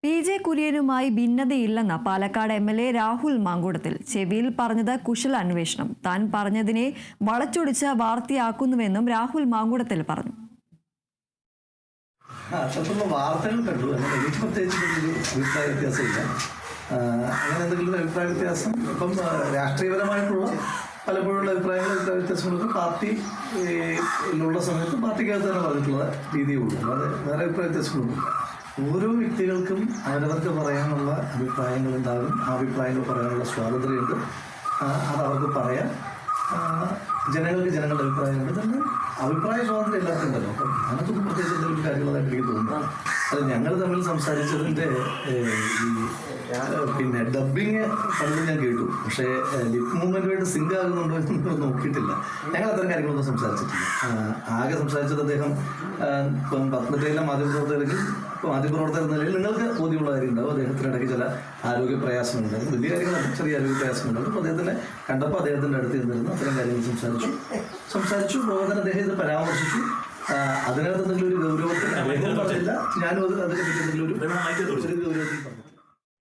PJ കുര്യനുമായി ഭിന്നതയില്ലെന്ന Palakkad MLA Rahul Mamkootathil. ചെവിയിൽ പറഞ്ഞത് കുശല അന്വേഷണം. താൻ പറഞ്ഞതിനെ വളച്ചൊടിച്ച് വാർത്തയാക്കുന്നുവെന്നും രാഹുൽ മാങ്കൂട്ടത്തിൽ പറഞ്ഞു. വാർത്തകൾ കണ്ടു, എനിക്ക് പ്രത്യേകിച്ച് അഭിപ്രായ വ്യത്യാസമില്ല. അങ്ങനെ എന്തെങ്കിലും അഭിപ്രായ വ്യത്യാസം ഇപ്പം രാഷ്ട്രീയപരമായിട്ടുള്ള പലപ്പോഴുള്ള അഭിപ്രായ വ്യത്യാസങ്ങളൊക്കെ പാർട്ടിയിലുള്ള സമയത്ത് പാർട്ടിക്കകത്ത് തന്നെ പറഞ്ഞിട്ടുള്ള രീതിയുള്ളൂ. അല്ലാതെ വേറെ അഭിപ്രായ വ്യത്യാസങ്ങളൊന്നും. ഓരോ വ്യക്തികൾക്കും അവരവർക്ക് പറയാനുള്ള അഭിപ്രായങ്ങളുണ്ടാകും. ആ അഭിപ്രായങ്ങൾ പറയാനുള്ള സ്വാതന്ത്ര്യമുണ്ട്. അത് അവർക്ക് പറയാം. ജനങ്ങൾക്ക് ജനങ്ങളുടെ അഭിപ്രായമുണ്ട്. തന്നെ അഭിപ്രായ സ്വാതന്ത്ര്യം എല്ലാവർക്കും ഉണ്ടല്ലോ. അപ്പം അതിനകത്തൊന്നും പ്രത്യേകിച്ച് എന്തെങ്കിലും കാര്യങ്ങളായിട്ട് എനിക്ക് തോന്നുന്നു. അത് ഞങ്ങൾ തമ്മിൽ സംസാരിച്ചതിൻ്റെ പിന്നെ ഡബ്ബിങ് പലതും ഞാൻ കേട്ടു. പക്ഷേ ലിപ് മൂവ്മെൻറ്റുമായിട്ട് സിങ്ക് ആകുന്നുണ്ടോ എന്നൊന്നും നോക്കിയിട്ടില്ല. ഞങ്ങൾ അത്തരം കാര്യങ്ങളൊന്നും സംസാരിച്ചിട്ടില്ല. ആകെ സംസാരിച്ചത് അദ്ദേഹം ഇപ്പം പത്തനംതിട്ടയിലെ മാധ്യമപ്രവർത്തകർക്ക് മാധ്യമപ്രവർത്തകർ എന്ന നിലയിൽ നിങ്ങൾക്ക് ബോധ്യമുള്ള കാര്യം ഉണ്ടാവും. അദ്ദേഹത്തിന് ഇടയ്ക്ക് ചില ആരോഗ്യ പ്രയാസങ്ങളുണ്ടായിരുന്നു. വലിയ കാര്യങ്ങളല്ല, ചെറിയ ആരോഗ്യ പ്രയാസങ്ങളുണ്ടായിരുന്നു. അപ്പോൾ അദ്ദേഹത്തിനെ കണ്ടപ്പോൾ അദ്ദേഹത്തിൻ്റെ അടുത്ത് ഇരുന്നിരുന്നു അത്തരം കാര്യങ്ങൾ സംസാരിച്ചു. ബോധന അദ്ദേഹം ഇത് പരാമർശിച്ചു. അതിനകത്ത് എന്തെങ്കിലും ഒരു ഗൗരവത്തിൽ അദ്ദേഹം പറഞ്ഞില്ല. ഞാനും അതിനെ പറ്റി എന്തെങ്കിലും ഒരു ഗൗരവത്തിൽ പറഞ്ഞു.